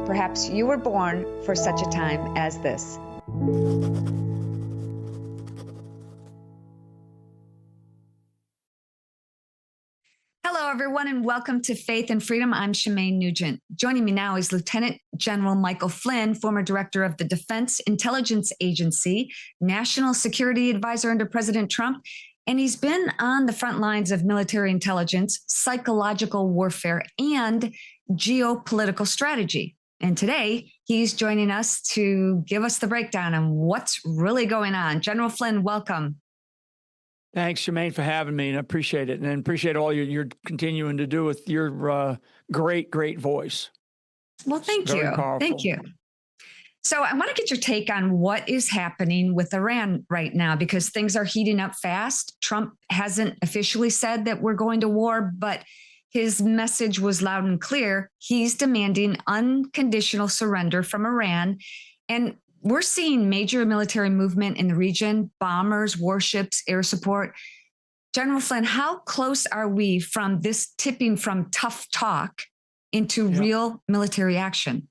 perhaps you were born for such a time as this. Hello, everyone, and welcome to Faith and Freedom. I'm Shemaine Nugent. Joining me now is Lieutenant General Michael Flynn, former director of the Defense Intelligence Agency, National Security Advisor under President Trump, and he's been on the front lines of military intelligence, psychological warfare, and geopolitical strategy. And today, he's joining us to give us the breakdown on what's really going on. General Flynn, welcome. Thanks, Shemaine, for having me, and I appreciate it. And appreciate all you're continuing to do with your great voice. Well, thank you. Powerful. Thank you. So I want to get your take on what is happening with Iran right now, because things are heating up fast. Trump hasn't officially said that we're going to war, but his message was loud and clear. He's demanding unconditional surrender from Iran. And we're seeing major military movement in the region, bombers, warships, air support. General Flynn, how close are we from this tipping from tough talk into real military action?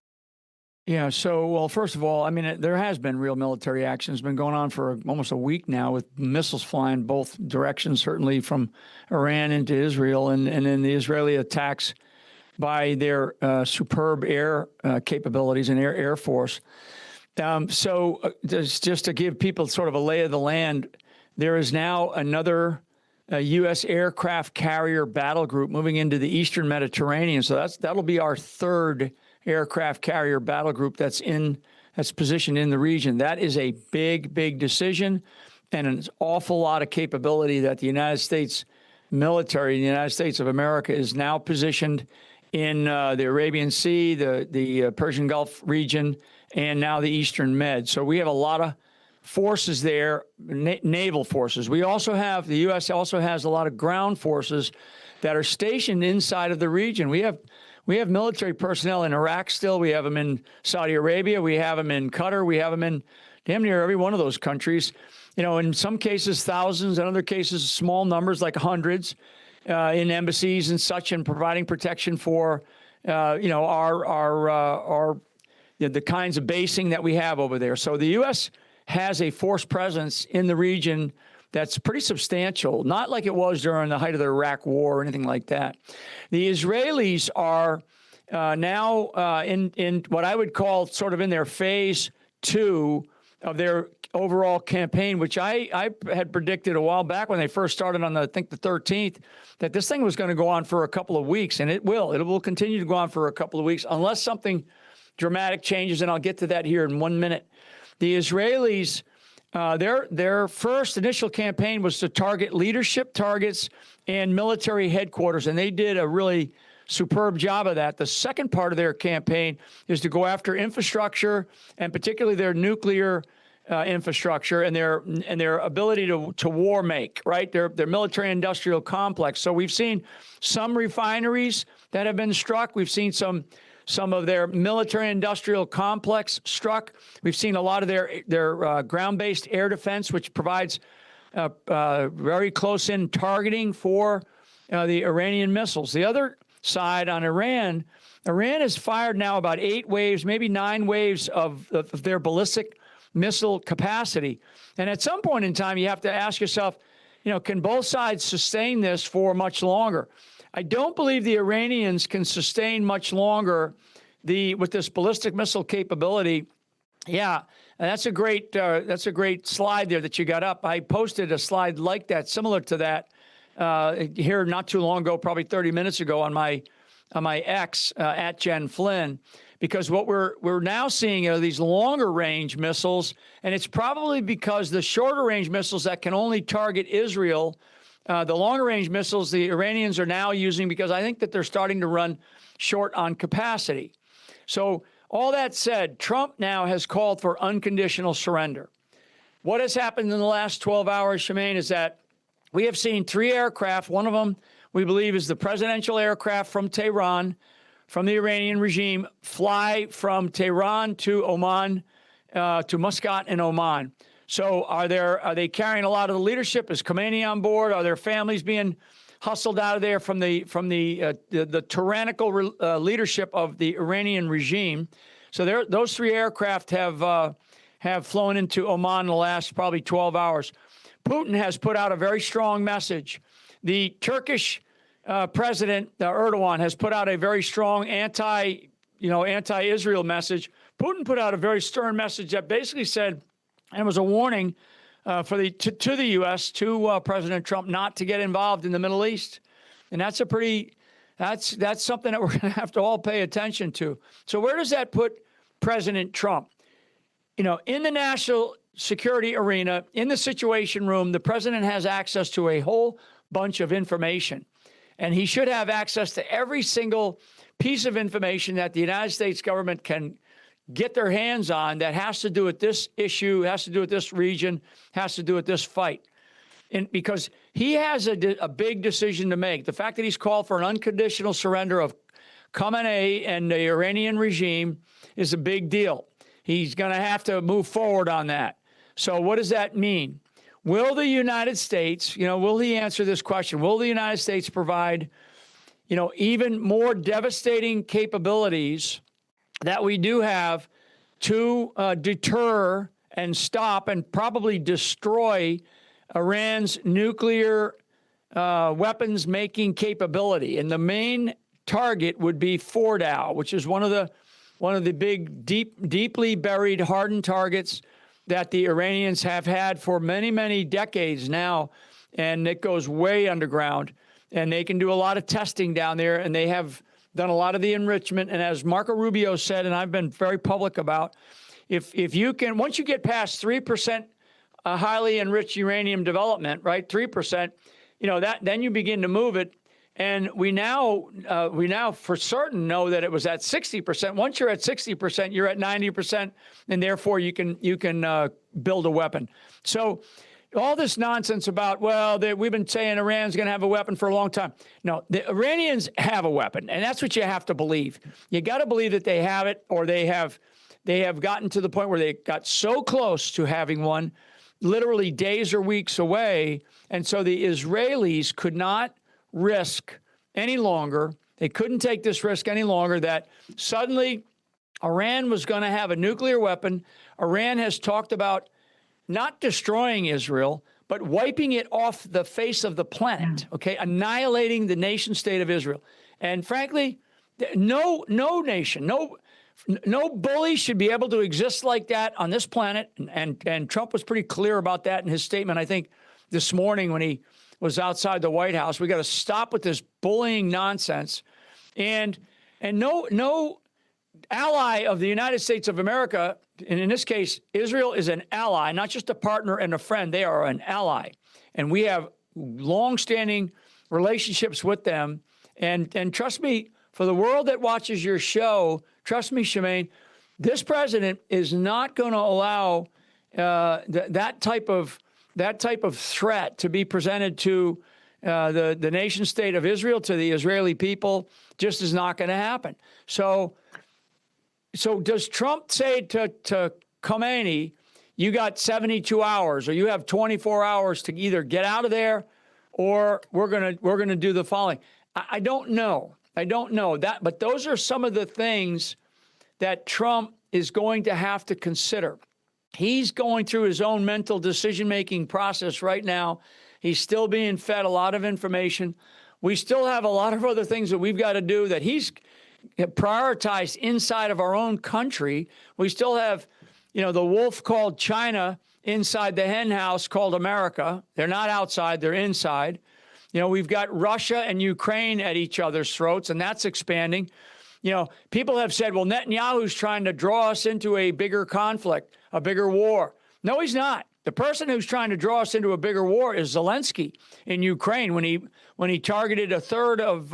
Yeah, so, well, first of all, I mean, there has been real military action. It's been going on for almost a week now with missiles flying both directions, certainly from Iran into Israel, and then the Israeli attacks by their superb air capabilities and air force. Just to give people sort of a lay of the land, there is now another U.S. aircraft carrier battle group moving into the Eastern Mediterranean. So that'll be our third aircraft carrier battle group that's positioned in the region. That is a big decision and an awful lot of capability that the United States military, the United States of America, is now positioned in the Arabian Sea, the Persian Gulf region, and now the Eastern Med. So we have a lot of forces there, naval forces. The U.S. also has a lot of ground forces that are stationed inside of the region. We have military personnel in Iraq still. We have them in Saudi Arabia. We have them in Qatar. We have them in damn near every one of those countries. You know, in some cases, thousands, in other cases, small numbers like hundreds in embassies and such, and providing protection for, the kinds of basing that we have over there. So the U.S. has a force presence in the region that's pretty substantial, not like it was during the height of the Iraq War or anything like that. The Israelis are now in what I would call sort of in their phase 2 of their overall campaign, which I had predicted a while back when they first started on, I think, the 13th, that this thing was going to go on for a couple of weeks, and it will continue to go on for a couple of weeks unless something dramatic changes, and I'll get to that here in 1 minute. The Israelis, their first initial campaign was to target leadership targets and military headquarters, and they did a really superb job of that. The second part of their campaign is to go after infrastructure, and particularly their nuclear infrastructure and their ability to war make, right? Their military industrial complex. So we've seen some refineries that have been struck. We've seen some of their military industrial complex struck. We've seen a lot of their ground-based air defense, which provides very close-in targeting for the Iranian missiles. The other side on Iran has fired now about 8 waves, maybe 9 waves of their ballistic missile capacity. And at some point in time, you have to ask yourself, can both sides sustain this for much longer? I don't believe the Iranians can sustain much longer with this ballistic missile capability. Yeah, and that's a great slide there that you got up. I posted a slide like that, similar to that, here not too long ago, probably 30 minutes ago on my X at Gen Flynn, because what we're now seeing are these longer range missiles, and it's probably because the shorter range missiles that can only target Israel. The longer-range missiles the Iranians are now using, because I think that they're starting to run short on capacity. So all that said, Trump now has called for unconditional surrender. What has happened in the last 12 hours, Shemaine, is that we have seen 3 aircraft. One of them, we believe, is the presidential aircraft from Tehran, from the Iranian regime, fly from Tehran to Oman, to Muscat in Oman. So are they carrying a lot of the leadership? Is Khomeini on board? Are their families being hustled out of there from the tyrannical leadership of the Iranian regime. So those 3 aircraft have flown into Oman in the last probably 12 hours. Putin has put out a very strong message. The Turkish President Erdogan has put out a very strong anti-Israel message. Putin put out a very stern message that basically said, and it was a warning to the U.S., to President Trump, not to get involved in the Middle East. And that's something that we're going to have to all pay attention to. So where does that put President Trump? In the national security arena, in the Situation Room, the president has access to a whole bunch of information. And he should have access to every single piece of information that the United States government can get their hands on that has to do with this issue, has to do with this region, has to do with this fight. And because he has a big decision to make. The fact that he's called for an unconditional surrender of Khamenei and the Iranian regime is a big deal. He's going to have to move forward on that. So what does that mean? Will the United States, will he answer this question? Will the United States provide, even more devastating capabilities that we do have to deter and stop and probably destroy Iran's nuclear weapons making capability? And the main target would be Fordow, which is one of the big, deeply buried, hardened targets that the Iranians have had for many, many decades now. And it goes way underground. And they can do a lot of testing down there. And they have done a lot of the enrichment. And as Marco Rubio said, and I've been very public about, if you can, once you get past 3% highly enriched uranium development, right, 3%, then you begin to move it. And we now for certain know that it was at 60%. Once you're at 60%, you're at 90%, and therefore you can build a weapon. So all this nonsense about, we've been saying Iran's going to have a weapon for a long time. No, the Iranians have a weapon, and that's what you have to believe. You got to believe that they have it, or they have gotten to the point where they got so close to having one, literally days or weeks away, and so the Israelis could not risk any longer. They couldn't take this risk any longer that suddenly Iran was going to have a nuclear weapon. Iran has talked about not destroying Israel, but wiping it off the face of the planet, okay? Annihilating the nation state of Israel. And frankly, no nation, no bully should be able to exist like that on this planet. And Trump was pretty clear about that in his statement, I think, this morning when he was outside the White House. We got to stop with this bullying nonsense. And no ally of the United States of America, and in this case, Israel is an ally, not just a partner and a friend. They are an ally. And we have longstanding relationships with them. And trust me, for the world that watches your show, trust me, Shemaine, this president is not going to allow that type of threat to be presented to the nation state of Israel, to the Israeli people. Just is not going to happen. So does Trump say to Khomeini, you got 72 hours or you have 24 hours to either get out of there or we're going to do the following? I don't know. That, but those are some of the things that Trump is going to have to consider. He's going through his own mental decision-making process right now. He's still being fed a lot of information. We still have a lot of other things that we've got to do that he's prioritized inside of our own country. We still have, the wolf called China inside the hen house called America. They're not outside, they're inside. We've got Russia and Ukraine at each other's throats, and that's expanding. People have said, well, Netanyahu's trying to draw us into a bigger conflict, a bigger war. No, he's not. The person who's trying to draw us into a bigger war is Zelensky in Ukraine when he targeted a third of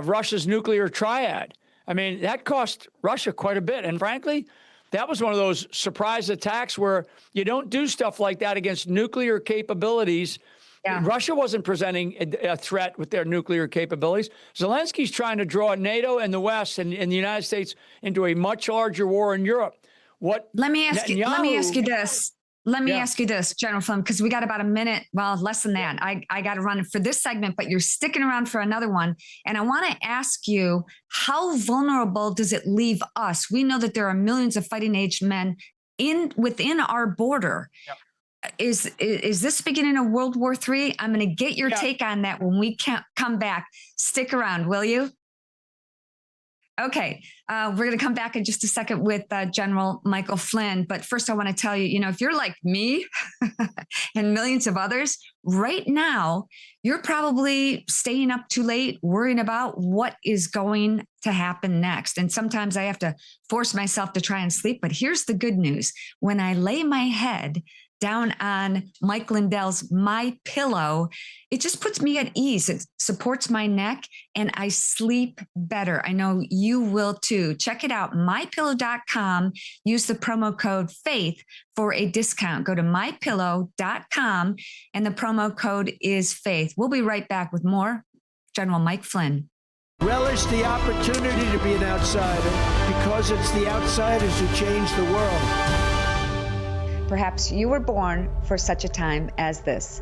Russia's nuclear triad. I mean, that cost Russia quite a bit. And frankly, that was one of those surprise attacks where you don't do stuff like that against nuclear capabilities. Yeah. Russia wasn't presenting a threat with their nuclear capabilities. Zelensky's trying to draw NATO and the West and the United States into a much larger war in Europe. Let me ask you this. let me Yeah. ask you this, General Flynn, because we got about a minute, well, less than that. I got to run for this segment, but you're sticking around for another one. And I want to ask you, how vulnerable does it leave us? We know that there are millions of fighting age men within our border. Yep. Is this beginning of World War III? I'm going to get your Yeah. take on that when we come back. Stick around, will you? Okay, we're going to come back in just a second with General Michael Flynn. But first, I want to tell you, if you're like me and millions of others, right now, you're probably staying up too late, worrying about what is going to happen next. And sometimes I have to force myself to try and sleep. But here's the good news. When I lay my head down on Mike Lindell's My Pillow, it just puts me at ease. It supports my neck and I sleep better. I know you will too. Check it out, mypillow.com. Use the promo code FAITH for a discount. Go to mypillow.com and the promo code is FAITH. We'll be right back with more. General Mike Flynn. Relish the opportunity to be an outsider because it's the outsiders who change the world. Perhaps you were born for such a time as this.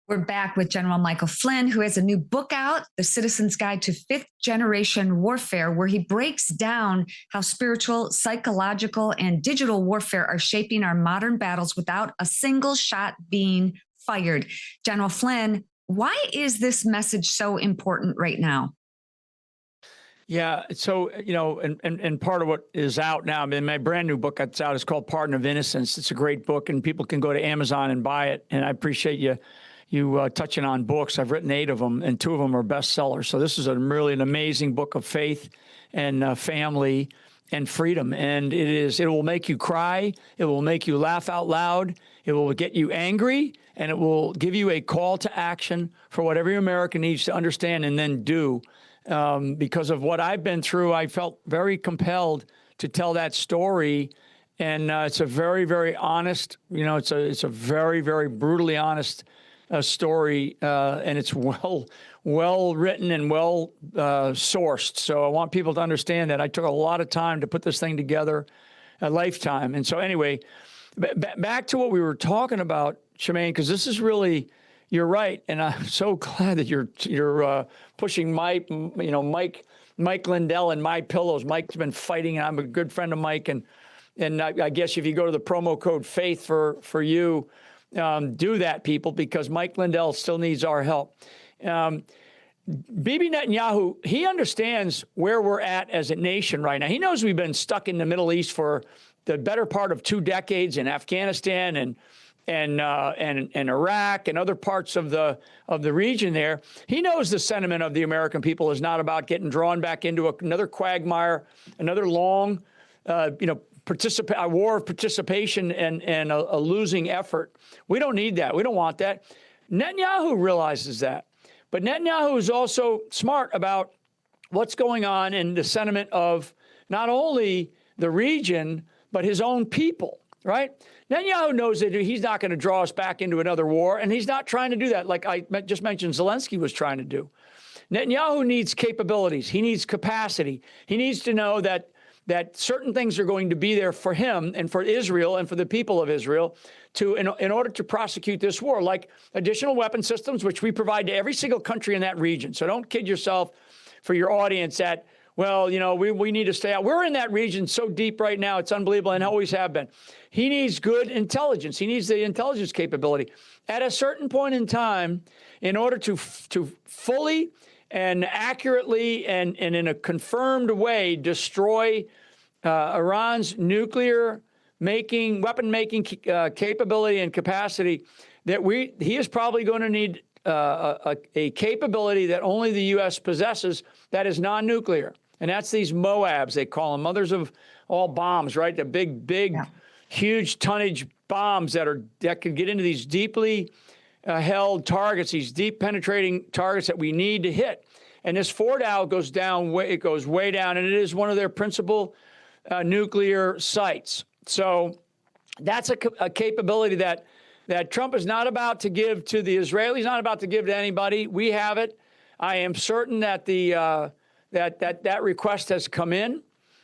We're back with General Michael Flynn, who has a new book out, The Citizen's Guide to Fifth Generation Warfare, where he breaks down how spiritual, psychological, and digital warfare are shaping our modern battles without a single shot being fired. General Flynn, why is this message so important right now? Yeah. So, and part of what is out now, I mean, my brand new book that's out is called Pardon of Innocence. It's a great book and people can go to Amazon and buy it. And I appreciate you touching on books. I've written 8 of them and 2 of them are bestsellers. So this is really an amazing book of faith and family and freedom. And it will make you cry. It will make you laugh out loud. It will get you angry and it will give you a call to action for what every American needs to understand and then do. Because of what I've been through, I felt very compelled to tell that story. And it's a very, very honest, it's a very, very brutally honest story. And it's well written and well sourced. So I want people to understand that I took a lot of time to put this thing together, a lifetime. And so anyway, back to what we were talking about, Shemaine, because this is really... You're right, and I'm so glad that you're pushing Mike Lindell and My Pillows. Mike's been fighting, and I'm a good friend of Mike, and I guess if you go to the promo code FAITH for you, do that, people, because Mike Lindell still needs our help. Bibi Netanyahu, he understands where we're at as a nation right now. He knows we've been stuck in the Middle East for the better part of 2 decades in Afghanistan and Iraq and other parts of the region there. He knows the sentiment of the American people is not about getting drawn back into another quagmire, another long, a war of participation and a losing effort. We don't need that. We don't want that. Netanyahu realizes that. But Netanyahu is also smart about what's going on in the sentiment of not only the region, but his own people, right? Netanyahu knows that he's not going to draw us back into another war, and he's not trying to do that like I just mentioned Zelensky was trying to do. Netanyahu needs capabilities. He needs capacity. He needs to know that certain things are going to be there for him and for Israel and for the people of Israel in order to prosecute this war, like additional weapon systems, which we provide to every single country in that region. So don't kid yourself for your audience that, well, we need to stay out. We're in that region so deep right now. It's unbelievable and always have been. He needs good intelligence. He needs the intelligence capability. At a certain point in time, in order to fully and accurately and in a confirmed way destroy Iran's nuclear weapon-making capability and capacity, he is probably going to need a capability that only the U.S. possesses that is non-nuclear. And that's these MOABs, they call them, mothers of all bombs, right? The big, huge tonnage bombs that could get into these deeply held targets, these deep penetrating targets that we need to hit. And this Fordow goes down, it goes way down, and it is one of their principal nuclear sites. So that's a capability that Trump is not about to give to the Israelis, not about to give to anybody. We have it. I am certain that that request has come in.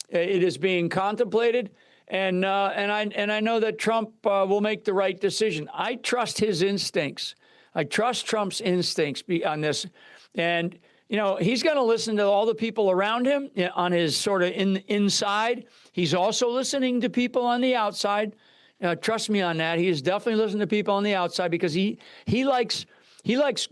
It is being contemplated, and I know that Trump will make the right decision. I trust his instincts. I trust Trump's instincts on this, and he's going to listen to all the people around him on his sort of inside. He's also listening to people on the outside. Trust me on that. He is definitely listening to people on the outside because he likes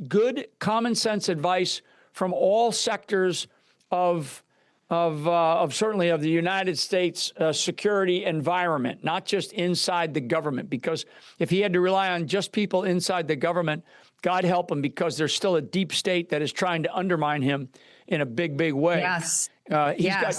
good common sense advice from all sectors of certainly of the United States security environment, not just inside the government. Because if he had to rely on just people inside the government, God help him, because there's still a deep state that is trying to undermine him in a big, big way. Yes.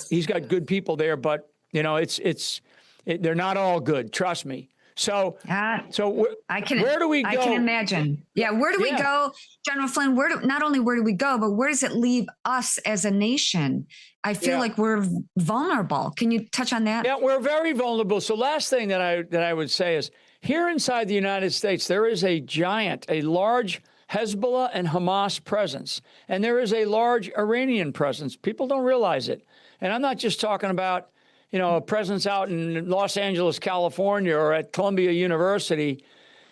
He's got good people there, but they're not all good. Trust me. So where do we go? I can imagine. Yeah. Where do we go, General Flynn? Not only where do we go, but where does it leave us as a nation? I feel like we're vulnerable. Can you touch on that? Yeah, we're very vulnerable. So last thing that I would say is, here inside the United States, there is a large Hezbollah and Hamas presence, and there is a large Iranian presence. People don't realize it. And I'm not just talking about a presence out in Los Angeles, California, or at Columbia University.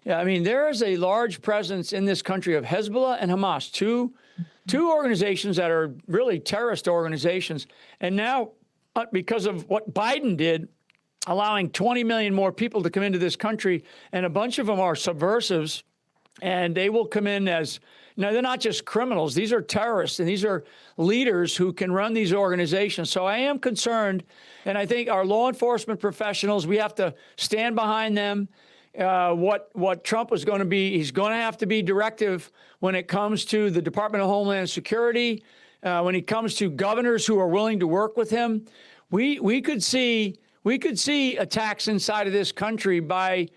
I mean, there is a large presence in this country of Hezbollah and Hamas, two organizations that are really terrorist organizations. And now, because of what Biden did, allowing 20 million more people to come into this country, and a bunch of them are subversives, and they will come in as, they're not just criminals. These are terrorists, and these are leaders who can run these organizations. So I am concerned, and I think our law enforcement professionals, we have to stand behind them. What Trump is going to be, he's going to have to be directive when it comes to the Department of Homeland Security, when it comes to governors who are willing to work with him. We could see attacks inside of this country by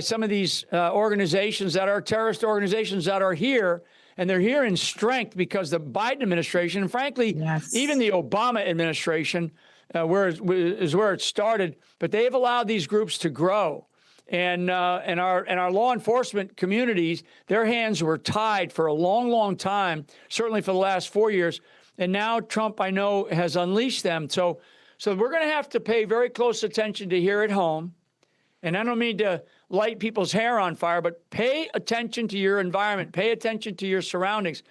some of these organizations that are terrorist organizations that are here, and they're here in strength because the Biden administration, and frankly, even the Obama administration, where it started, but they have allowed these groups to grow. And our law enforcement communities, their hands were tied for a long, long time, certainly for the last 4 years. And now Trump, I know, has unleashed them. So we're going to have to pay very close attention to here at home. And I don't mean to light people's hair on fire, but pay attention to your environment, pay attention to your surroundings.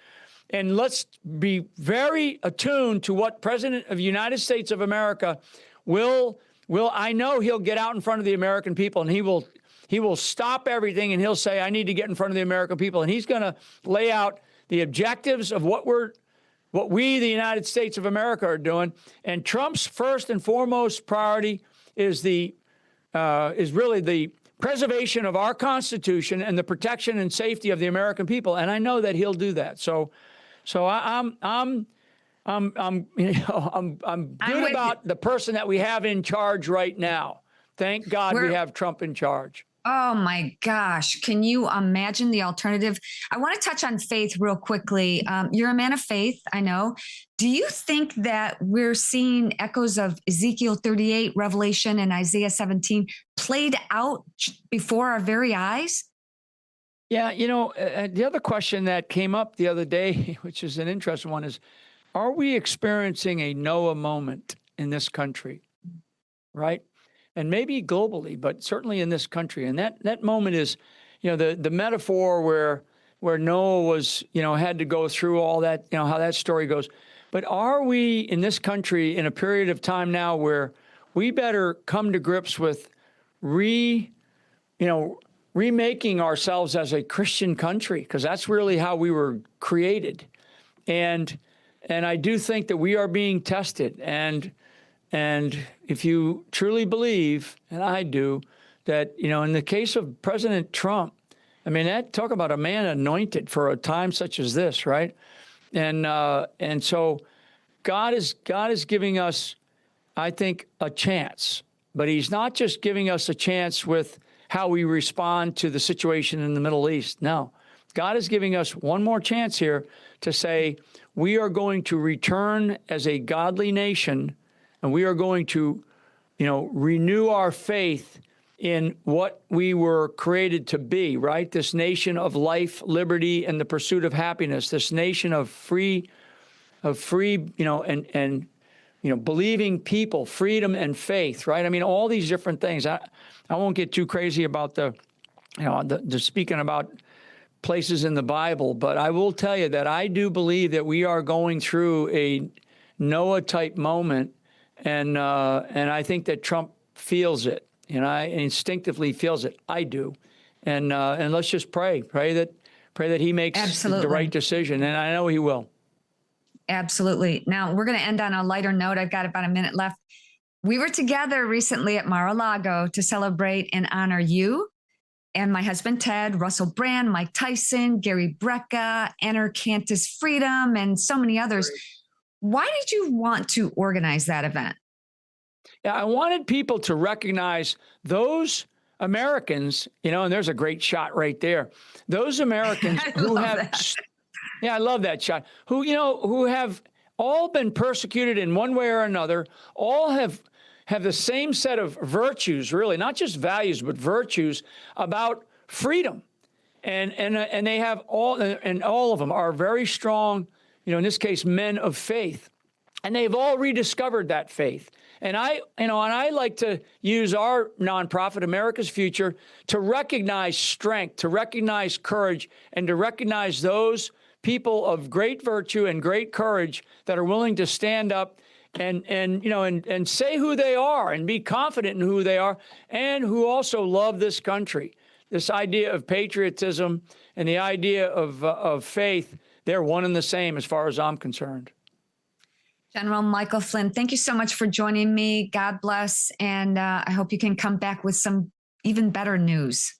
And let's be very attuned to what President of the United States of America will, I know he'll get out in front of the American people, and he will stop everything, and he'll say, I need to get in front of the American people. And he's going to lay out the objectives of what we, the United States of America, are doing. And Trump's first and foremost priority is really the preservation of our Constitution and the protection and safety of the American people. And I know that he'll do that. So I'm good about the person that we have in charge right now. Thank God we have Trump in charge. Oh my gosh. Can you imagine the alternative? I want to touch on faith real quickly. You're a man of faith, I know. Do you think that we're seeing echoes of Ezekiel 38, Revelation, and Isaiah 17 played out before our very eyes? Yeah, the other question that came up the other day, which is an interesting one, is, are we experiencing a Noah moment in this country, right? And maybe globally, but certainly in this country. And that moment is, the metaphor where Noah was, had to go through all that, how that story goes. But are we in this country in a period of time now where we better come to grips with remaking ourselves as a Christian country? Because that's really how we were created. And I do think that we are being tested. And if you truly believe, and I do, that, in the case of President Trump, I mean, talk about a man anointed for a time such as this, right? And so God is giving us, I think, a chance. But he's not just giving us a chance with how we respond to the situation in the Middle East. No, God is giving us one more chance here to say, we are going to return as a godly nation, and we are going to, renew our faith in what we were created to be, right? This nation of life, liberty, and the pursuit of happiness, this nation of free, and believing people, freedom and faith, right? I mean, all these different things. I won't get too crazy about the speaking about places in the Bible, but I will tell you that I do believe that we are going through a Noah-type moment, and I think that Trump feels it, I instinctively feels it. I do, and let's just pray that he makes Absolutely. the right decision, and I know he will. Absolutely. Now, we're going to end on a lighter note. I've got about a minute left. We were together recently at Mar-a-Lago to celebrate and honor you and my husband, Ted, Russell Brand, Mike Tyson, Gary Brecka, Enter Cantus Freedom, and so many others. Why did you want to organize that event? Yeah, I wanted people to recognize those Americans, and there's a great shot right there. Those Americans who have... That. Yeah, I love that shot. Who have all been persecuted in one way or another, all have the same set of virtues, really, not just values, but virtues about freedom. And they have all of them are very strong, in this case, men of faith. And they've all rediscovered that faith. And I like to use our nonprofit, America's Future, to recognize strength, to recognize courage, and to recognize those people of great virtue and great courage that are willing to stand up and say who they are and be confident in who they are, and who also love this country. This idea of patriotism and the idea of faith, they're one and the same as far as I'm concerned. General Michael Flynn, thank you so much for joining me. God bless. And I hope you can come back with some even better news.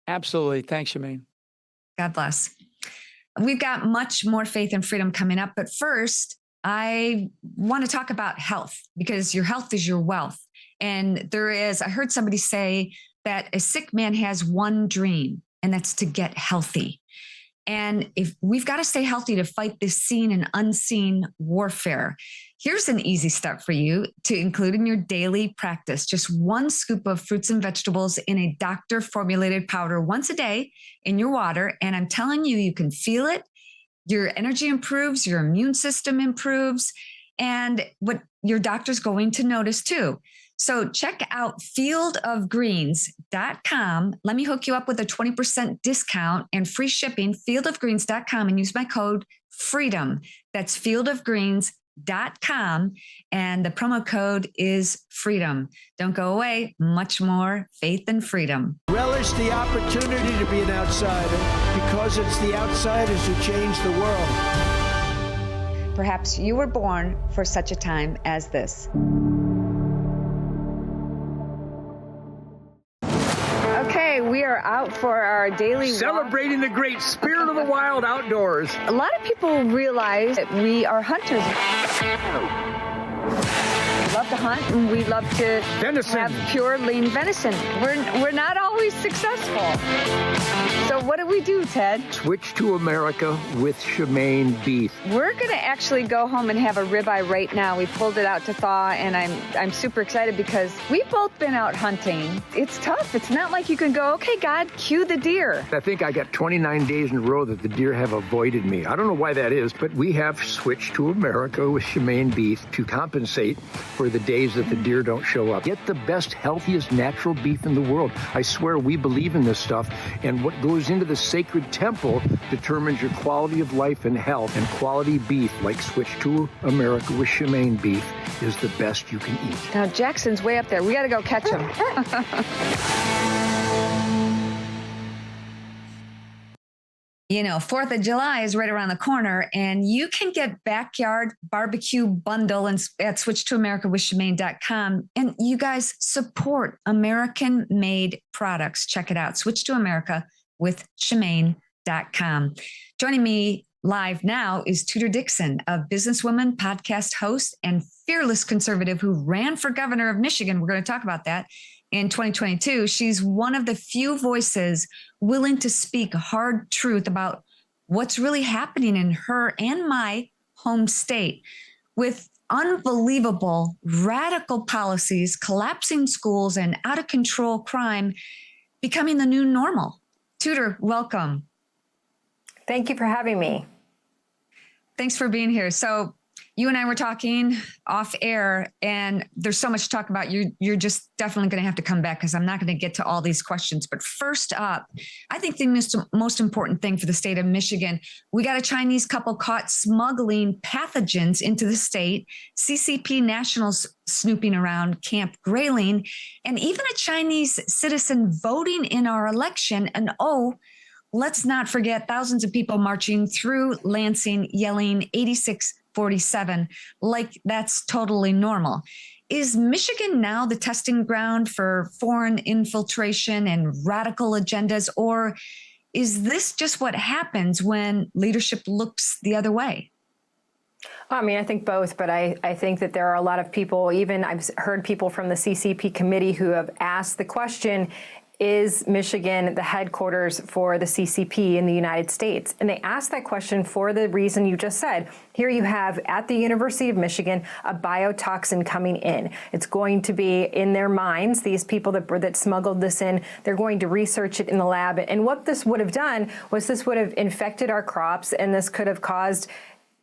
Absolutely. Thanks, Shemaine. God bless. We've got much more faith and freedom coming up. But first, I want to talk about health, because your health is your wealth. And I heard somebody say that a sick man has one dream, and that's to get healthy. And if we've got to stay healthy to fight this seen and unseen warfare, here's an easy step for you to include in your daily practice. Just 1 scoop of fruits and vegetables in a doctor-formulated powder once a day in your water. And I'm telling you, you can feel it. Your energy improves, your immune system improves, and what your doctor's going to notice too. So check out fieldofgreens.com. Let me hook you up with a 20% discount and free shipping, fieldofgreens.com, and use my code FREEDOM. That's fieldofgreens.com. And the promo code is FREEDOM. Don't go away. Much more faith and freedom. Relish the opportunity to be an outsider, because it's the outsiders who change the world. Perhaps you were born for such a time as this. Okay, we are out for our daily celebrating the great spirit of the wild outdoors. A lot of people realize that we are hunters. We love to hunt, and we love to have pure, lean venison. We're not always successful. So what do we do, Ted? Switch to America with Shemaine beef. We're going to actually go home and have a ribeye right now. We pulled it out to thaw, and I'm super excited because we've both been out hunting. It's tough. It's not like you can go, okay, God, cue the deer. I think I got 29 days in a row that the deer have avoided me. I don't know why that is, but we have switched to America with Shemaine beef to compensate for the days that the deer don't show up. Get the best, healthiest, natural beef in the world. I swear we believe in this stuff, and what goes into the sacred temple determines your quality of life and health. And quality beef, like Switch to America with Shemaine beef, is the best you can eat. Now, Jackson's way up there. We got to go catch him. You know, 4th of July is right around the corner, and you can get backyard barbecue bundle at switchtoamericawithshemaine.com. And you guys support American-made products. Check it out, switchtoamericawithshemaine.com. Joining me live now is Tudor Dixon, a businesswoman, podcast host, and fearless conservative who ran for governor of Michigan. We're going to talk about that. In 2022, she's one of the few voices willing to speak hard truth about what's really happening in her and my home state, with unbelievable radical policies, collapsing schools, and out of control crime becoming the new normal. Tudor, welcome. Thank you for having me. Thanks for being here. So You and I were talking off air, and there's so much to talk about. You're just definitely going to have to come back because I'm not going to get to all these questions. But first up, I think the most important thing for the state of Michigan, we got a Chinese couple caught smuggling pathogens into the state, CCP nationals snooping around Camp Grayling, and even a Chinese citizen voting in our election. And let's not forget thousands of people marching through Lansing yelling 8647, like that's totally normal. Is Michigan now the testing ground for foreign infiltration and radical agendas, or is this just what happens when leadership looks the other way? I mean, I think both, but I think that there are a lot of people, even I've heard people from the CCP committee who have asked the question, is Michigan the headquarters for the CCP in the United States? And they asked that question for the reason you just said. Here you have, at the University of Michigan, a biotoxin coming in. It's going to be in their minds, these people that smuggled this in, they're going to research it in the lab. And what this would have done was this would have infected our crops, and this could have caused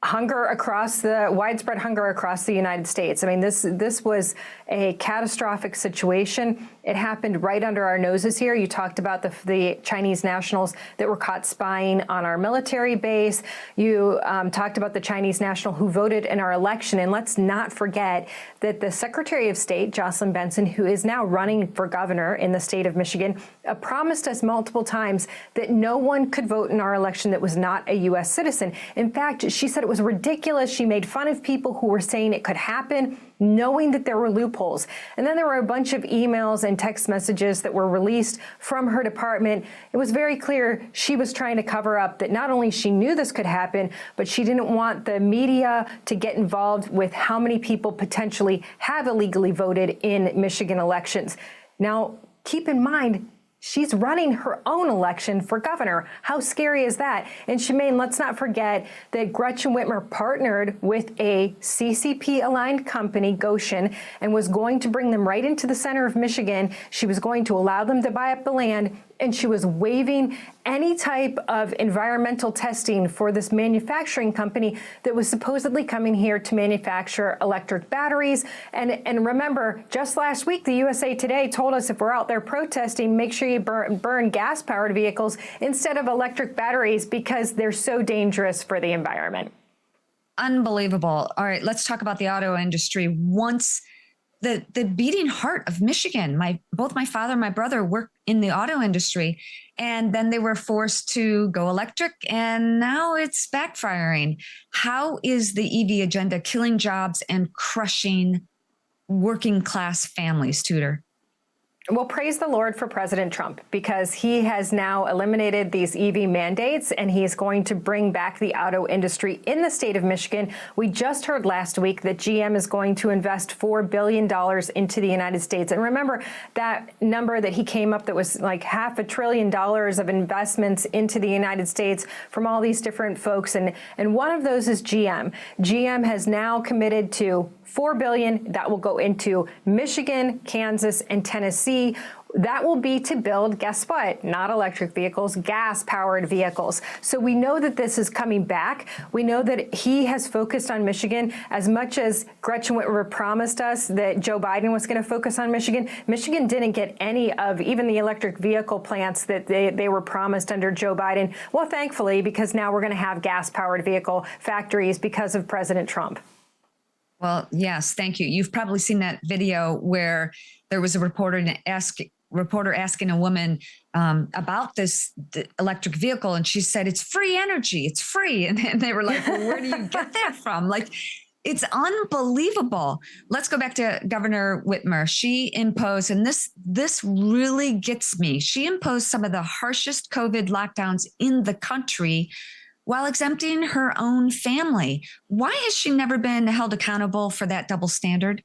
widespread hunger across the United States. I mean, this was a catastrophic situation. It happened right under our noses here. You talked about the Chinese nationals that were caught spying on our military base. You talked about the Chinese national who voted in our election. And let's not forget that the Secretary of State, Jocelyn Benson, who is now running for governor in the state of Michigan, promised us multiple times that no one could vote in our election that was not a U.S. citizen. In fact, she said it was ridiculous. She made fun of people who were saying it could happen, knowing that there were loopholes. And then there were a bunch of emails and text messages that were released from her department. It was very clear she was trying to cover up that not only she knew this could happen, but she didn't want the media to get involved with how many people potentially have illegally voted in Michigan elections. Now, keep in mind, she's running her own election for governor. How scary is that? And Shemaine, let's not forget that Gretchen Whitmer partnered with a CCP-aligned company, Goshen, and was going to bring them right into the center of Michigan. She was going to allow them to buy up the land, and she was waiving any type of environmental testing for this manufacturing company that was supposedly coming here to manufacture electric batteries. And remember, just last week, the USA Today told us if we're out there protesting, make sure you burn gas-powered vehicles instead of electric batteries because they're so dangerous for the environment. Unbelievable. All right, let's talk about the auto industry. Once the beating heart of Michigan. Both my father and my brother work in the auto industry, and then they were forced to go electric, and now it's backfiring. How is the EV agenda killing jobs and crushing working class families, Tudor? Well, praise the Lord for President Trump, because he has now eliminated these EV mandates, and he is going to bring back the auto industry in the state of Michigan. We just heard last week that GM is going to invest $4 billion into the United States. And remember that number that he came up that was like $500 billion of investments into the United States from all these different folks. And one of those is GM. GM has now committed to $4 billion that will go into Michigan, Kansas, and Tennessee. That will be to build, guess what? Not electric vehicles, gas-powered vehicles. So we know that this is coming back. We know that he has focused on Michigan as much as Gretchen Whitmer promised us that Joe Biden was going to focus on Michigan. Michigan didn't get any of even the electric vehicle plants that they were promised under Joe Biden. Well, thankfully, because now we're going to have gas-powered vehicle factories because of President Trump. Well, yes, thank you. You've probably seen that video where there was a reporter asking a woman about this electric vehicle, and she said, "It's free energy. It's free." And they were like, "Well, where do you get that from?" Like, it's unbelievable. Let's go back to Governor Whitmer. She imposed, and this really gets me. She imposed some of the harshest COVID lockdowns in the country, while exempting her own family. Why has she never been held accountable for that double standard?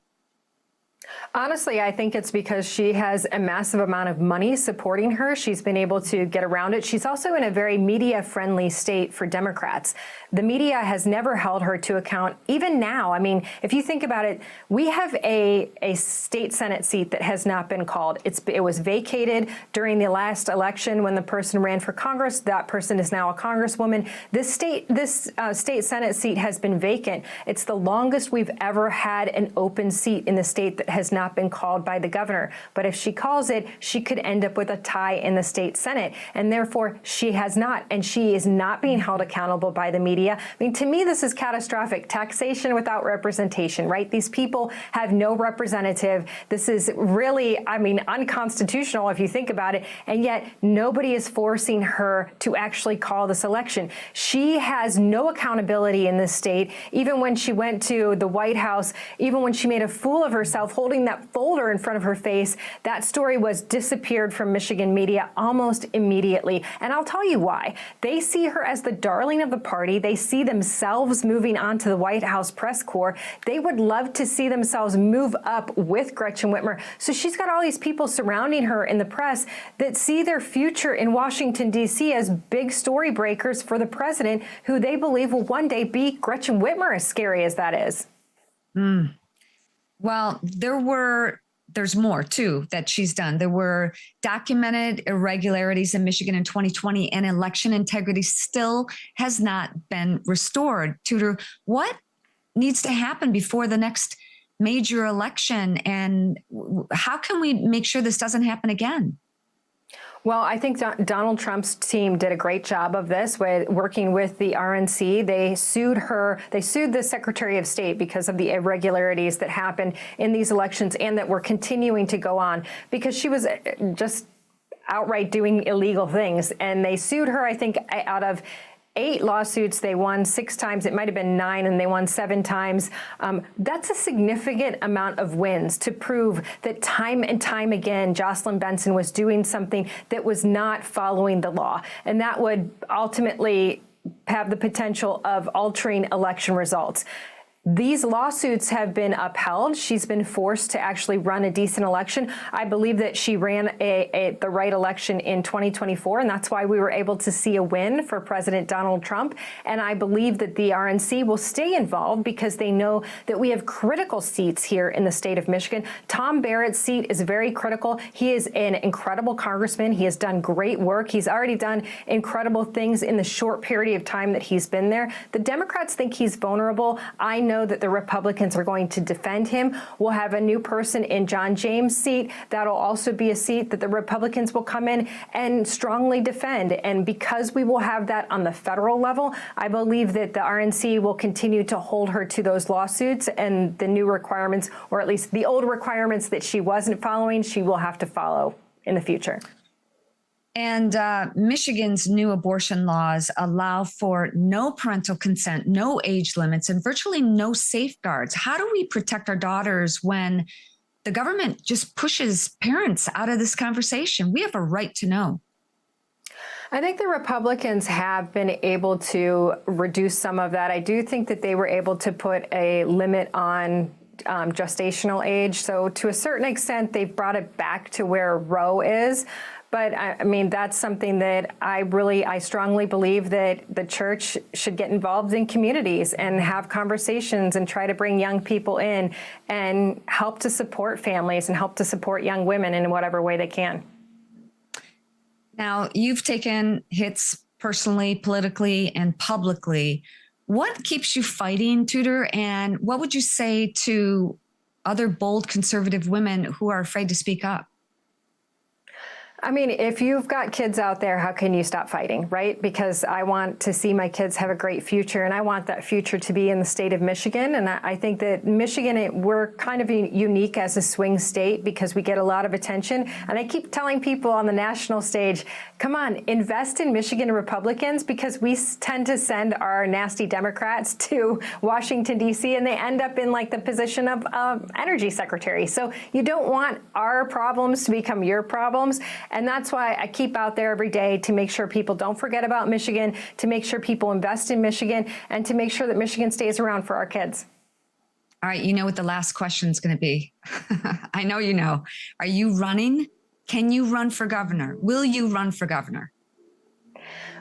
Honestly, I think it's because she has a massive amount of money supporting her. She's been able to get around it. She's also in a very media-friendly state for Democrats. The media has never held her to account, even now. I mean, if you think about it, we have a state Senate seat that has not been called. It was vacated during the last election when the person ran for Congress. That person is now a congresswoman. This state Senate seat has been vacant. It's the longest we've ever had an open seat in the state that has not been called by the governor. But if she calls it, she could end up with a tie in the state Senate. And therefore, she has not. And she is not being held accountable by the media. I mean, to me, this is catastrophic. Taxation without representation, right? These people have no representative. This is really, I mean, unconstitutional if you think about it. And yet nobody is forcing her to actually call this election. She has no accountability in this state. Even when she went to the White House, even when she made a fool of herself holding that folder in front of her face, that story was disappeared from Michigan media almost immediately. And I'll tell you why. They see her as the darling of the party. They see themselves moving on to the White House press corps. They would love to see themselves move up with Gretchen Whitmer. So she's got all these people surrounding her in the press that see their future in Washington, D.C. as big story breakers for the president, who they believe will one day be Gretchen Whitmer, as scary as that is. Well, there's more too that she's done. There were documented irregularities in Michigan in 2020, and election integrity still has not been restored. Tudor, what needs to happen before the next major election, and how can we make sure this doesn't happen again? Well, I think Donald Trump's team did a great job of this, with working with the RNC. They sued her. They sued the Secretary of State because of the irregularities that happened in these elections and that were continuing to go on, because she was just outright doing illegal things. And they sued her, I think, out of 8 lawsuits, they won 6 times. It might have been 9, and they won 7 times. That's a significant amount of wins to prove that time and time again, Jocelyn Benson was doing something that was not following the law. And that would ultimately have the potential of altering election results. These lawsuits have been upheld. She's been forced to actually run a decent election. I believe that she ran the right election in 2024, and that's why we were able to see a win for President Donald Trump. And I believe that the RNC will stay involved because they know that we have critical seats here in the state of Michigan. Tom Barrett's seat is very critical. He is an incredible congressman. He has done great work. He's already done incredible things in the short period of time that he's been there. The Democrats think he's vulnerable. I know that the Republicans are going to defend him. We'll have a new person in John James' seat. That'll also be a seat that the Republicans will come in and strongly defend. And because we will have that on the federal level, I believe that the RNC will continue to hold her to those lawsuits, and the new requirements, or at least the old requirements that she wasn't following, she will have to follow in the future. And Michigan's new abortion laws allow for no parental consent, no age limits, and virtually no safeguards. How do we protect our daughters when the government just pushes parents out of this conversation? We have a right to know. I think the Republicans have been able to reduce some of that. I do think that they were able to put a limit on gestational age. So to a certain extent, they've brought it back to where Roe is. But I mean, that's something that I strongly believe that the church should get involved in communities and have conversations and try to bring young people in and help to support families and help to support young women in whatever way they can. Now, you've taken hits personally, politically, and publicly. What keeps you fighting, Tudor? And what would you say to other bold conservative women who are afraid to speak up? I mean, if you've got kids out there, how can you stop fighting, right? Because I want to see my kids have a great future, and I want that future to be in the state of Michigan. And I think that Michigan, we're kind of unique as a swing state because we get a lot of attention. And I keep telling people on the national stage, come on, invest in Michigan Republicans, because we tend to send our nasty Democrats to Washington, D.C., and they end up in like the position of energy secretary. So you don't want our problems to become your problems. And that's why I keep out there every day to make sure people don't forget about Michigan, to make sure people invest in Michigan, and to make sure that Michigan stays around for our kids. All right, you know what the last question is going to be. I know you know. Are you running? Can you run for governor? Will you run for governor?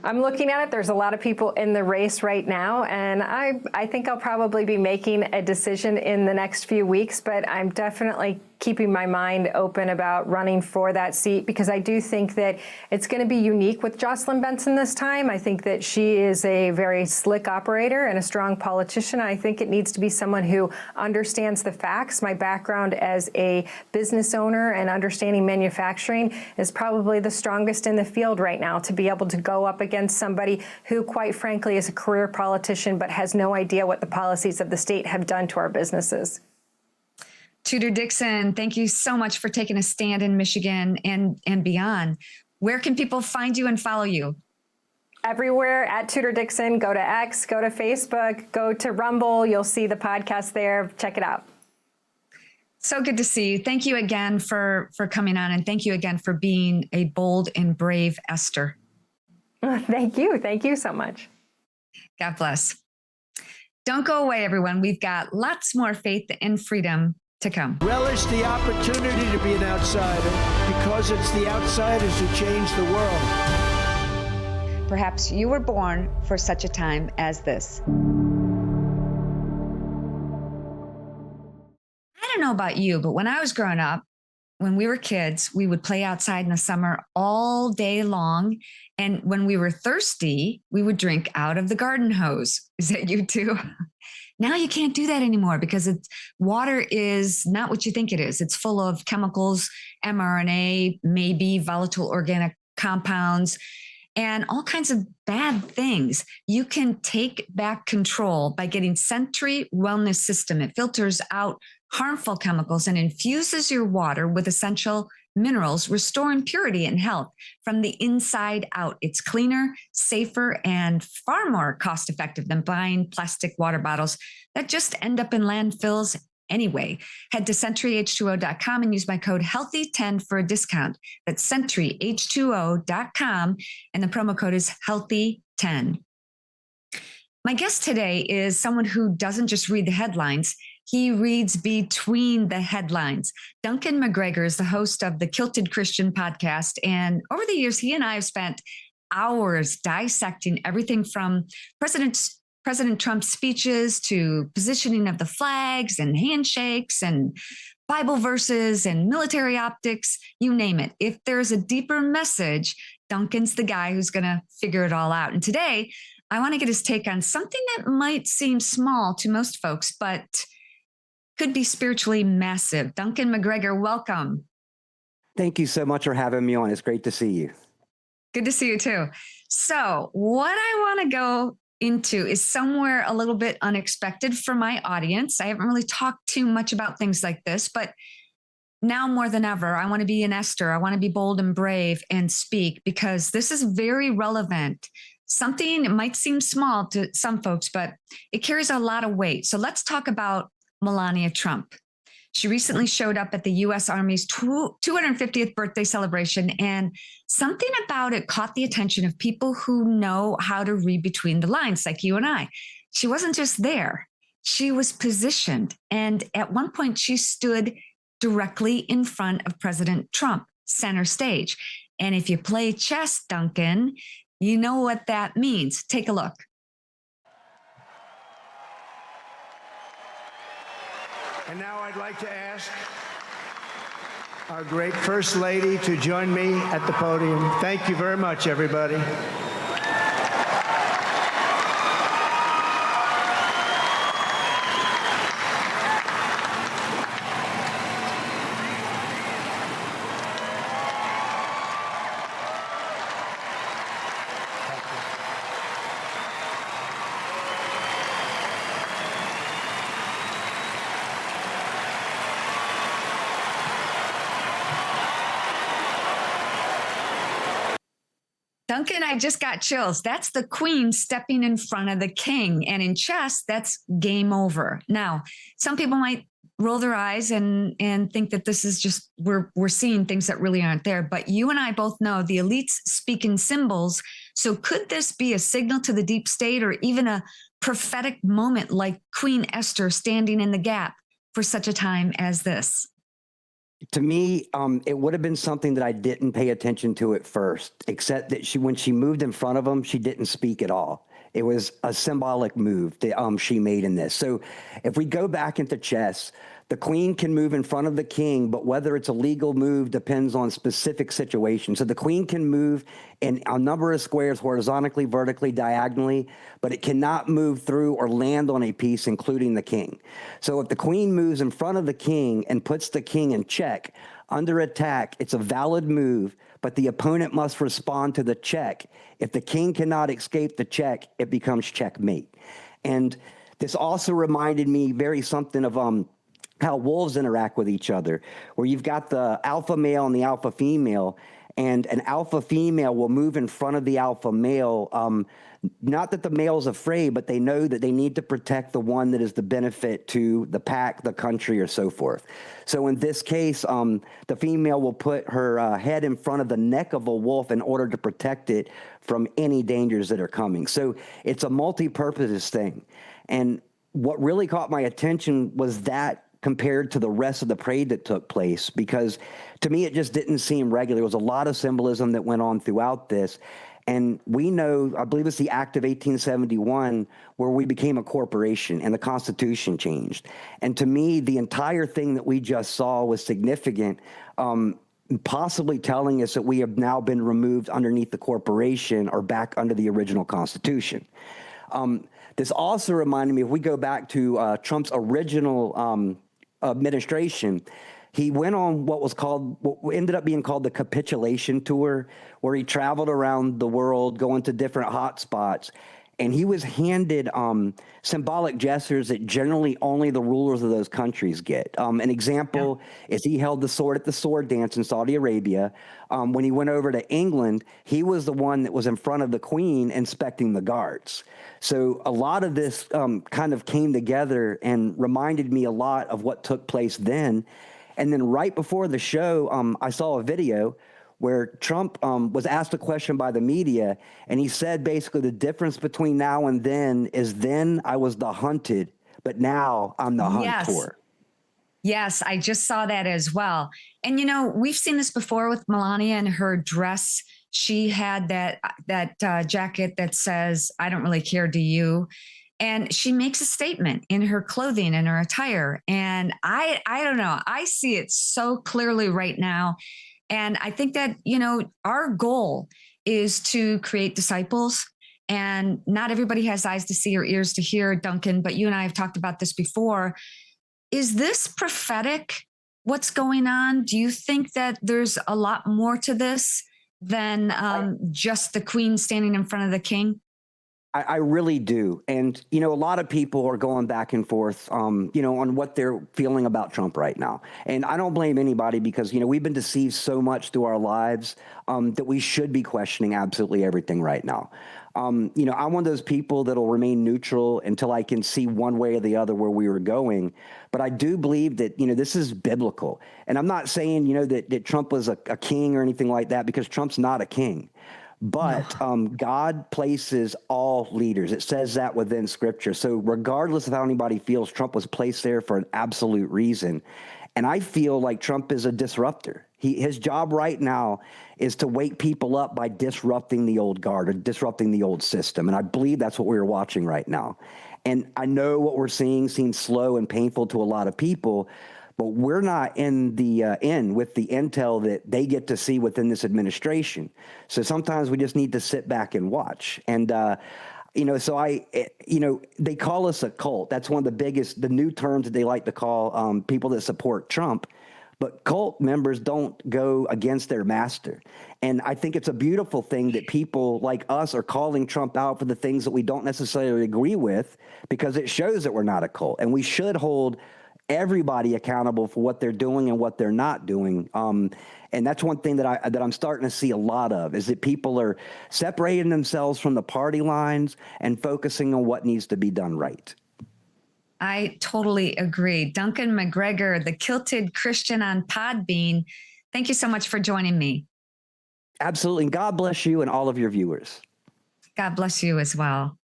I'm looking at it. There's a lot of people in the race right now, and I think I'll probably be making a decision in the next few weeks, but I'm definitely keeping my mind open about running for that seat because I do think that it's going to be unique with Jocelyn Benson this time. I think that she is a very slick operator and a strong politician. I think it needs to be someone who understands the facts. My background as a business owner and understanding manufacturing is probably the strongest in the field right now to be able to go up against somebody who, quite frankly, is a career politician but has no idea what the policies of the state have done to our businesses. Tudor Dixon, thank you so much for taking a stand in Michigan and beyond. Where can people find you and follow you? Everywhere at Tudor Dixon. Go to X, go to Facebook, go to Rumble. You'll see the podcast there. Check it out. So good to see you. Thank you again for coming on, and thank you again for being a bold and brave Esther. Thank you. Thank you so much. God bless. Don't go away, everyone. We've got lots more faith and freedom to come. Relish the opportunity to be an outsider because it's the outsiders who change the world. Perhaps you were born for such a time as this. I don't know about you, but when I was growing up, when we were kids, we would play outside in the summer all day long. And when we were thirsty, we would drink out of the garden hose. Is that you too? Now you can't do that anymore because water is not what you think it is. It's full of chemicals, mRNA, maybe volatile organic compounds, and all kinds of bad things. You can take back control by getting Sentry Wellness System. It filters out harmful chemicals and infuses your water with essential minerals, restoring purity and health from the inside out. It's cleaner, safer, and far more cost-effective than buying plastic water bottles that just end up in landfills anyway. Head to SentryH2O.com and use my code HEALTHY10 for a discount. That's SentryH2O.com, and the promo code is HEALTHY10. My guest today is someone who doesn't just read the headlines. He reads between the headlines. Duncan MacGregor is the host of the Kilted Christian podcast. And over the years, he and I have spent hours dissecting everything from President Trump's speeches to positioning of the flags and handshakes and Bible verses and military optics, you name it. If there's a deeper message, Duncan's the guy who's going to figure it all out. And today, I want to get his take on something that might seem small to most folks, but could be spiritually massive. Duncan MacGregor, welcome. Thank you so much for having me on. It's great to see you. Good to see you too. So what I want to go into is somewhere a little bit unexpected for my audience. I haven't really talked too much about things like this, but now more than ever, I want to be an Esther. I want to be bold and brave and speak because this is very relevant. Something, it might seem small to some folks, but it carries a lot of weight. So let's talk about Melania Trump. She recently showed up at the U.S. Army's 250th birthday celebration, and something about it caught the attention of people who know how to read between the lines, like you and I. She wasn't just there. She was positioned. And at one point, she stood directly in front of President Trump, center stage. And if you play chess, Duncan, you know what that means. Take a look. And now I'd like to ask our great First Lady to join me at the podium. Thank you very much, everybody. Duncan, I just got chills. That's the queen stepping in front of the king. And in chess, that's game over. Now, some people might roll their eyes and think that this is just, we're seeing things that really aren't there. But you and I both know the elites speak in symbols. So could this be a signal to the deep state or even a prophetic moment like Queen Esther standing in the gap for such a time as this? To me, it would have been something that I didn't pay attention to at first, except that when she moved in front of him, she didn't speak at all. It was a symbolic move that she made in this. So if we go back into chess, the queen can move in front of the king, but whether it's a legal move depends on specific situations. So the queen can move in a number of squares horizontally, vertically, diagonally, but it cannot move through or land on a piece, including the king. So if the queen moves in front of the king and puts the king in check, under attack, it's a valid move, but the opponent must respond to the check. If the king cannot escape the check, it becomes checkmate. And this also reminded me very something of how wolves interact with each other, where you've got the alpha male and the alpha female, and an alpha female will move in front of the alpha male. Not that the male's afraid, but they know that they need to protect the one that is the benefit to the pack, the country, or so forth. So in this case, the female will put her head in front of the neck of a wolf in order to protect it from any dangers that are coming. So it's a multi-purpose thing. And what really caught my attention was that compared to the rest of the parade that took place, because to me, it just didn't seem regular. There was a lot of symbolism that went on throughout this. And we know, I believe it's the Act of 1871, where we became a corporation and the Constitution changed. And to me, the entire thing that we just saw was significant, possibly telling us that we have now been removed underneath the corporation or back under the original Constitution. This also reminded me, if we go back to Trump's original administration, he went on what ended up being called the capitulation tour, where he traveled around the world, going to different hot spots. And he was handed symbolic gestures that generally only the rulers of those countries get. An example is he held the sword at the sword dance in Saudi Arabia. When he went over to England, he was the one that was in front of the Queen inspecting the guards. So a lot of this kind of came together and reminded me a lot of what took place then. And then right before the show, I saw a video where Trump was asked a question by the media, and he said basically the difference between now and then is then I was the hunted, but now I'm the hunter. Yes, I just saw that as well. And, you know, we've seen this before with Melania and her dress. She had that jacket that says, "I don't really care, do you?" And she makes a statement in her clothing and her attire. And I don't know, I see it so clearly right now. And I think that, you know, our goal is to create disciples. And not everybody has eyes to see or ears to hear, Duncan, but you and I have talked about this before. Is this prophetic, what's going on? Do you think that there's a lot more to this than just the queen standing in front of the king? I really do. And, you know, a lot of people are going back and forth, you know, on what they're feeling about Trump right now. And I don't blame anybody because, you know, we've been deceived so much through our lives that we should be questioning absolutely everything right now. You know, I'm one of those people that'll remain neutral until I can see one way or the other where we were going. But I do believe that, you know, this is biblical. And I'm not saying, you know, that Trump was a king or anything like that, because Trump's not a king. But God places all leaders. It says that within Scripture. So regardless of how anybody feels, Trump was placed there for an absolute reason. And I feel like Trump is a disruptor. His job right now is to wake people up by disrupting the old guard or disrupting the old system. And I believe that's what we're watching right now. And I know what we're seeing seems slow and painful to a lot of people, but we're not in the with the intel that they get to see within this administration. So sometimes we just need to sit back and watch. And, you know, so you know, they call us a cult. That's one of the new terms that they like to call people that support Trump. But cult members don't go against their master. And I think it's a beautiful thing that people like us are calling Trump out for the things that we don't necessarily agree with, because it shows that we're not a cult. And we should hold everybody accountable for what they're doing and what they're not doing. And that's one thing that I'm starting to see a lot of, is that people are separating themselves from the party lines and focusing on what needs to be done right. I totally agree. Duncan MacGregor, the Kilted Christian on Podbean. Thank you so much for joining me. Absolutely. And God bless you and all of your viewers. God bless you as well.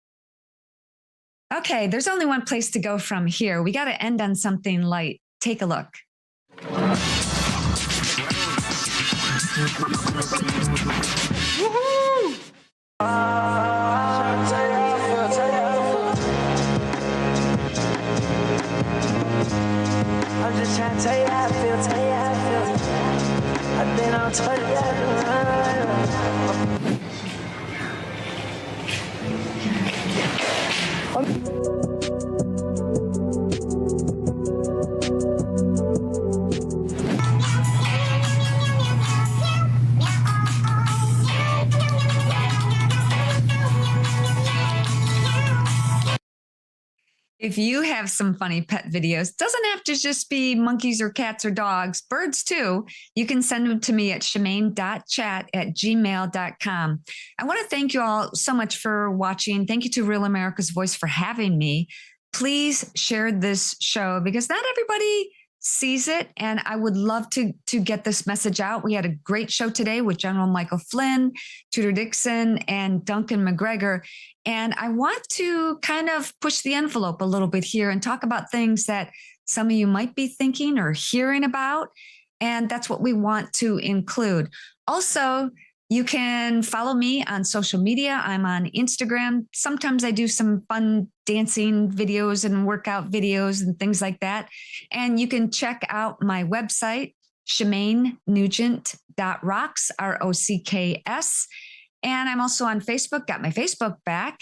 Okay, there's only one place to go from here. We got to end on something light. Take a look. Woohoo! I'm just trying to tell you how I feel, tell you how I feel. I've been on Twitter, If you have some funny pet videos, doesn't have to just be monkeys or cats or dogs, birds too. You can send them to me at shemaine.chat@gmail.com. I want to thank you all so much for watching. Thank you to Real America's Voice for having me. Please share this show because not everybody sees it. And I would love to get this message out. We had a great show today with General Michael Flynn, Tudor Dixon, and Duncan MacGregor. And I want to kind of push the envelope a little bit here and talk about things that some of you might be thinking or hearing about. And that's what we want to include. Also, you can follow me on social media. I'm on Instagram. Sometimes I do some fun dancing videos and workout videos and things like that. And you can check out my website, ShemaineNugent.rocks, ROCKS. And I'm also on Facebook, got my Facebook back.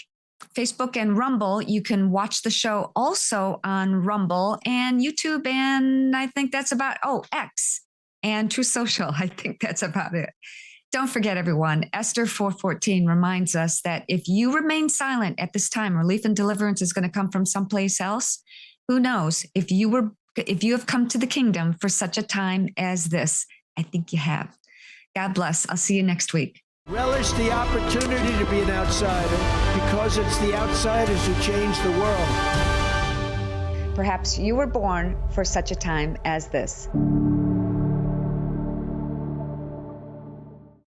Facebook and Rumble. You can watch the show also on Rumble and YouTube. And I think that's about, X and True Social. I think that's about it. Don't forget, everyone, Esther 4:14 reminds us that if you remain silent at this time, relief and deliverance is going to come from someplace else. Who knows? If you have come to the kingdom for such a time as this, I think you have. God bless. I'll see you next week. Relish the opportunity to be an outsider because it's the outsiders who change the world. Perhaps you were born for such a time as this.